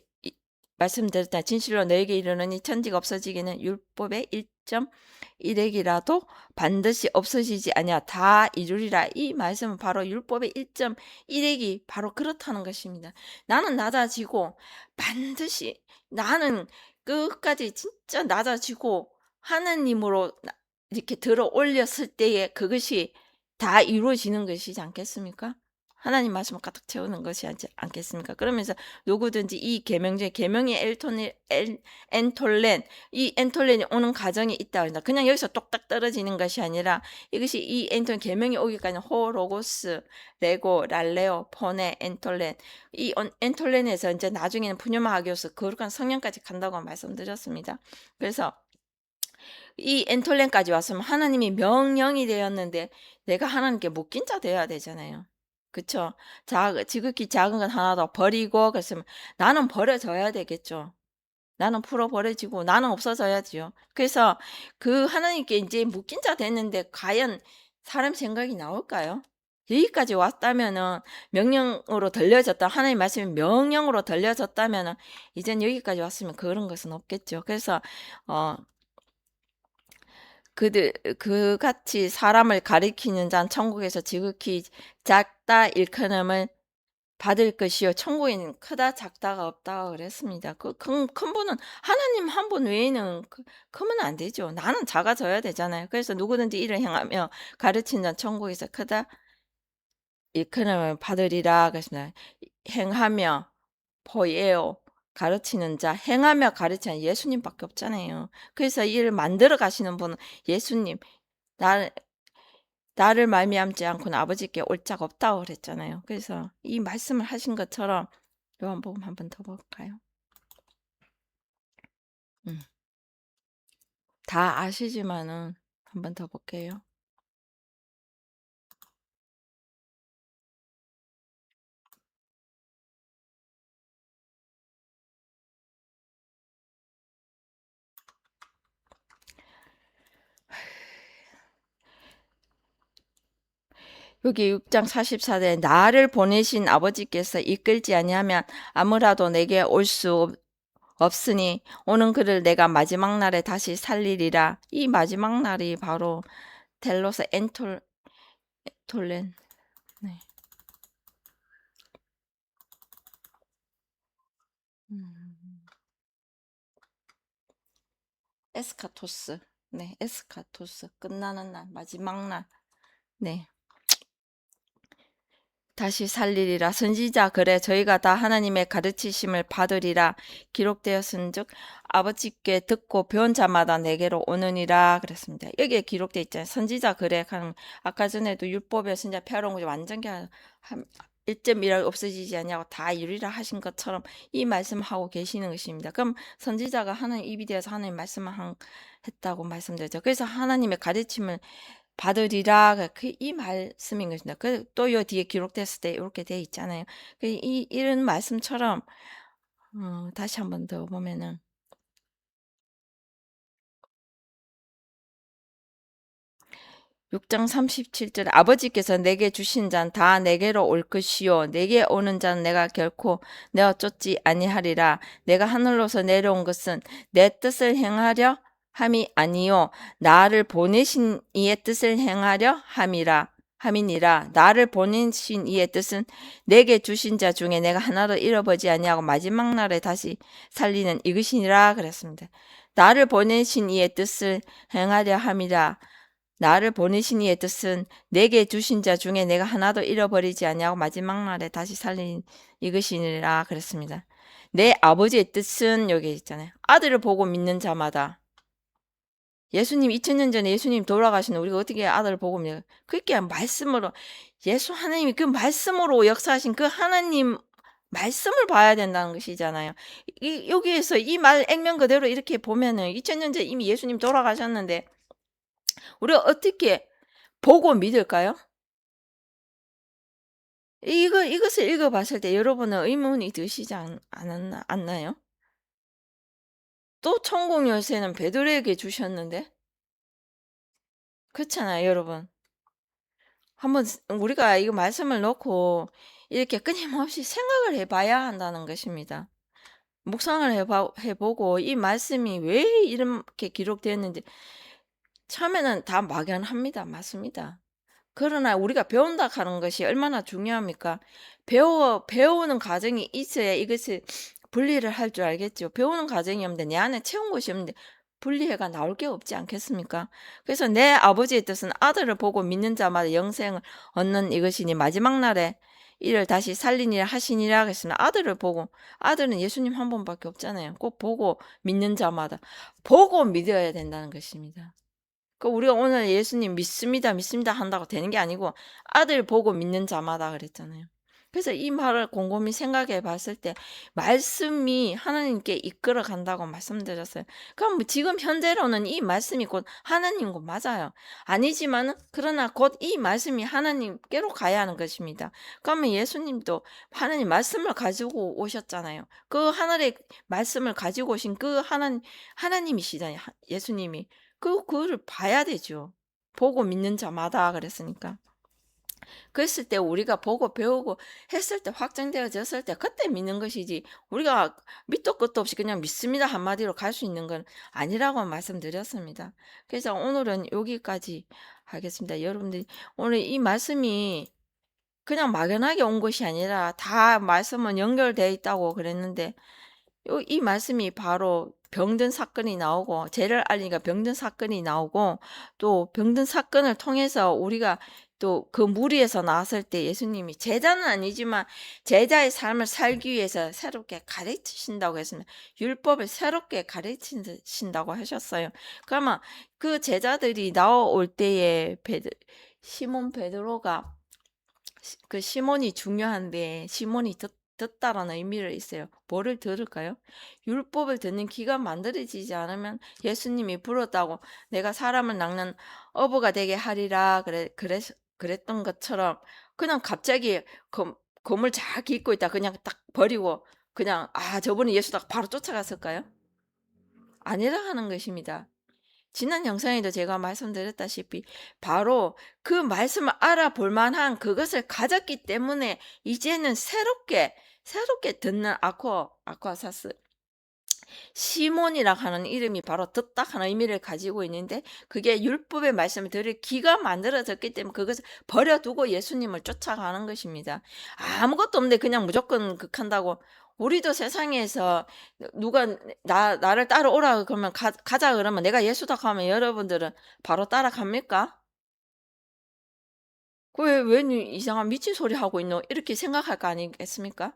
말씀드렸다. 진실로 너에게 이르노니 천지가 없어지기는 율법의 1.1핵이라도 반드시 없어지지 아니야 다 이루리라. 이 말씀은 바로 율법의 1.1핵이 바로 그렇다는 것입니다. 나는 낮아지고 반드시 나는 끝까지 진짜 낮아지고 하나님으로 이렇게 들어 올렸을 때에 그것이 다 이루어지는 것이지 않겠습니까? 하나님 말씀을 가득 채우는 것이 아니지 않겠습니까? 그러면서 누구든지 이 계명 중에 계명이 엔톨렌 이 엔톨렌이 오는 과정이 있다 그런다. 그냥 여기서 똑딱 떨어지는 것이 아니라 이것이 이 엔톨 계명이 오기까지 호로고스, 레고, 랄레오, 포네, 엔톨렌 이 엔톨렌에서 이제 나중에는 푸뉴마 하기오스 거룩한 성령까지 간다고 말씀드렸습니다. 그래서 이 엔톨렌까지 왔으면 하나님이 명령이 되었는데 내가 하나님께 묶인 자 되어야 되잖아요. 그쵸? 지극히 작은 건 하나도 버리고 그랬으면 나는 버려져야 되겠죠. 나는 풀어 버려지고 나는 없어져야지요. 그래서 그 하나님께 인제 묶인 자 됐는데 과연 사람 생각이 나올까요? 여기까지 왔다면은 명령으로 들려졌다. 하나님 말씀이 명령으로 들려졌다면은 이젠 여기까지 왔으면 그런 것은 없겠죠. 그래서 어 그같이 사람을 가리키는 자는 천국에서 지극히 작다 일컬음을 받을 것이요 천국에는 크다 작다가 없다 그랬습니다. 그 큰 분은 하나님 한 분 외에는 크면 안 되죠. 나는 작아져야 되잖아요. 그래서 누구든지 이를 행하며 가르치는 자는 천국에서 크다 일컬음을 받으리라 그랬습니다. 행하며 포예요. 가르치는 자, 행하며 가르치는 예수님밖에 없잖아요. 그래서 이를 만들어 가시는 분은 예수님. 나 나를 말미암지 않고는 아버지께 올 자가 없다고 그랬잖아요. 그래서 이 말씀을 하신 것처럼 요한복음 한 번 더 볼까요? 음. 다 아시지만은 한 번 더 볼게요. 여기 6장 44절 나를 보내신 아버지께서 이끌지 아니하면 아무라도 내게 올 수 없으니 오는 그를 내가 마지막 날에 다시 살리리라. 이 마지막 날이 바로 텔로스 톨렌 네. 음. 에스카토스. 네, 에스카토스. 끝나는 날, 마지막 날. 네. 다시 살리리라. 선지자 그래 저희가 다 하나님의 가르치심을 받으리라. 기록되었은즉 아버지께 듣고 배운 자마다 내게로 오느니라 그랬습니다. 여기에 기록되어 있잖아요. 선지자 그래. 아까 전에도 율법의 선지자 폐하러 온 완전히 1.1이 없어지지 않냐고 다 이루리라 하신 것처럼 이 말씀하고 계시는 것입니다. 그럼 선지자가 하나님 입이 되어서 하나님 말씀을 했다고 말씀드렸죠. 그래서 하나님의 가르침을 받으리라 이 말씀인 것입니다. 또 요 뒤에 기록됐을 때 이렇게 돼 있잖아요. 이런 말씀처럼 다시 한 번 더 보면은 6장 37절 아버지께서 내게 주신 자는 다 내게로 올 것이요 내게 오는 자는 내가 결코 내어 쫓지 아니하리라. 내가 하늘로서 내려온 것은 내 뜻을 행하려 함이 아니요 나를 보내신 이의 뜻을 행하려 함이니라. 나를 보내신 이의 뜻은 내게 주신 자 중에 내가 하나도 잃어버지 아니하고 마지막 날에 다시 살리는 이것이니라 그랬습니다. 나를 보내신 이의 뜻을 행하려 함이라. 나를 보내신 이의 뜻은 내게 주신 자 중에 내가 하나도 잃어버리지 아니하고 마지막 날에 다시 살린 이것이니라 그랬습니다. 내 아버지의 뜻은 여기 있잖아요. 아들을 보고 믿는 자마다 예수님 2000년 전에 예수님 돌아가신 우리가 어떻게 아들을 보고 믿어요? 그렇게 말씀으로 하나님이 그 말씀으로 역사하신 그 하나님 말씀을 봐야 된다는 것이잖아요. 여기에서 이 말 액면 그대로 이렇게 보면은 2000년 전에 이미 예수님 돌아가셨는데 우리가 어떻게 보고 믿을까요? 이것을 읽어봤을 때 여러분은 의문이 드시지 않나요? 또 천국 열쇠는 베드로에게 주셨는데 그렇잖아요, 여러분. 한번 우리가 이거 말씀을 놓고 이렇게 끊임없이 생각을 해봐야 한다는 것입니다. 묵상을 해보고 이 말씀이 왜 이렇게 기록되었는지 처음에는 다 막연합니다. 맞습니다. 그러나 우리가 배운다 하는 것이 얼마나 중요합니까? 배우는 과정이 있어야 이것을 분리를 할 줄 알겠죠. 배우는 과정이 없는데 내 안에 채운 것이 없는데 분리해가 나올 게 없지 않겠습니까? 그래서 내 아버지의 뜻은 아들을 보고 믿는 자마다 영생을 얻는 이것이니 마지막 날에 이를 다시 살리니라 하시니라 했습니다. 아들을 보고 아들은 예수님 한 번밖에 없잖아요. 꼭 보고 믿는 자마다 보고 믿어야 된다는 것입니다. 우리가 오늘 예수님 믿습니다 한다고 되는 게 아니고 아들 보고 믿는 자마다 그랬잖아요. 그래서 이 말을 곰곰이 생각해 봤을 때 말씀이 하나님께 이끌어 간다고 말씀드렸어요. 그럼 지금 현재로는 이 말씀이 곧 하나님 것 맞아요. 아니지만 그러나 곧 이 말씀이 하나님께로 가야 하는 것입니다. 그러면 예수님도 하나님 말씀을 가지고 오셨잖아요. 그 하늘의 말씀을 가지고 오신 그 하나님이시잖아요. 예수님이. 그거를 봐야 되죠. 보고 믿는 자마다 그랬으니까. 그랬을 때 우리가 보고 배우고 했을 때 확정되어졌을 때 그때 믿는 것이지 우리가 밑도 끝도 없이 그냥 믿습니다 한마디로 갈 수 있는 건 아니라고 말씀드렸습니다. 그래서 오늘은 여기까지 하겠습니다. 여러분들이 오늘 이 말씀이 그냥 막연하게 온 것이 아니라 다 말씀은 연결되어 있다고 그랬는데 이 말씀이 바로 병든 사건이 나오고 죄를 알리니까 병든 사건이 나오고 또 병든 사건을 통해서 우리가 또 그 무리에서 나왔을 때 예수님이 제자는 아니지만 제자의 삶을 살기 위해서 새롭게 가르치신다고 했습니다. 율법을 새롭게 가르치신다고 하셨어요. 그러면 그 제자들이 나올 때에 시몬 베드로가 그 시몬이 중요한데 시몬이 듣다라는 의미를 있어요. 뭐를 들을까요? 율법을 듣는 귀가 만들어지지 않으면 예수님이 불었다고 내가 사람을 낚는 어부가 되게 하리라 그랬던 것처럼 그냥 갑자기 검을 잘 깃고 있다 그냥 딱 버리고 그냥 저분이 예수다 바로 쫓아갔을까요? 아니라 하는 것입니다. 지난 영상에도 제가 말씀드렸다시피 바로 그 말씀을 알아볼 만한 그것을 가졌기 때문에 이제는 새롭게 듣는 아쿠아사스 시몬이라 하는 이름이 바로 듣다 하는 의미를 가지고 있는데 그게 율법의 말씀을 들을 귀가 만들어졌기 때문에 그것을 버려두고 예수님을 쫓아가는 것입니다. 아무것도 없는데 그냥 무조건 극한다고 우리도 세상에서 누가 나를 따라오라 그러면 가자 그러면 내가 예수다 하면 여러분들은 바로 따라갑니까? 그 왜 이상한 미친 소리 하고 있노?' 이렇게 생각할 거 아니겠습니까?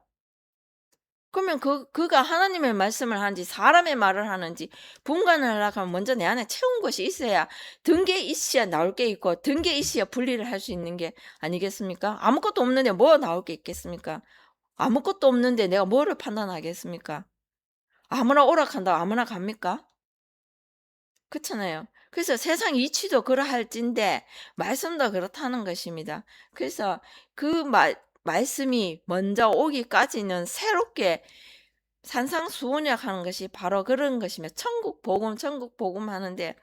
그러면 그가 하나님의 말씀을 하는지 사람의 말을 하는지 분간을 하려고 하면 먼저 내 안에 채운 것이 있어야 든 게 있어야 나올 게 있고 든 게 있어야 분리를 할 수 있는 게 아니겠습니까? 아무것도 없는데 뭐 나올 게 있겠습니까? 아무것도 없는데 내가 뭐를 판단하겠습니까? 아무나 오락한다고 아무나 갑니까? 그렇잖아요. 그래서 세상 이치도 그러할진데 말씀도 그렇다는 것입니다. 그래서 그 말씀이 먼저 오기까지는 새롭게 산상수훈이라고 하는 것이 바로 그런 것이며 천국 복음 하는데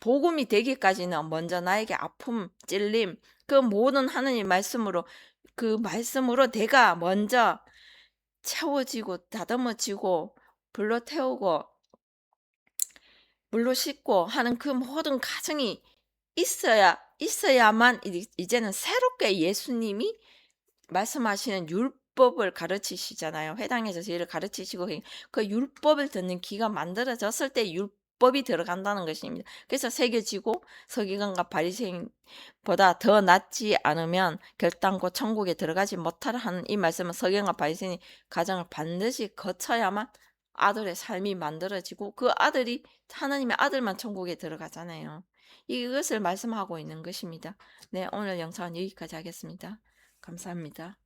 복음이 되기까지는 먼저 나에게 아픔, 찔림, 그 모든 하느님 말씀으로 그 말씀으로 내가 먼저 채워지고 다듬어지고 불로 태우고 물로 씻고 하는 그 모든 과정이 있어야만 이제는 새롭게 예수님이 말씀하시는 율법을 가르치시잖아요. 회당에서 저희를 가르치시고 그 율법을 듣는 귀가 만들어졌을 때 율법이 들어간다는 것입니다. 그래서 새겨지고 서기관과 바리새인보다 더 낫지 않으면 결단코 천국에 들어가지 못하라 하는 이 말씀은 서기관과 바리새인이 과정을 반드시 거쳐야만 아들의 삶이 만들어지고 그 아들이 하나님의 아들만 천국에 들어가잖아요. 이것을 말씀하고 있는 것입니다. 네, 오늘 영상은 여기까지 하겠습니다. 감사합니다.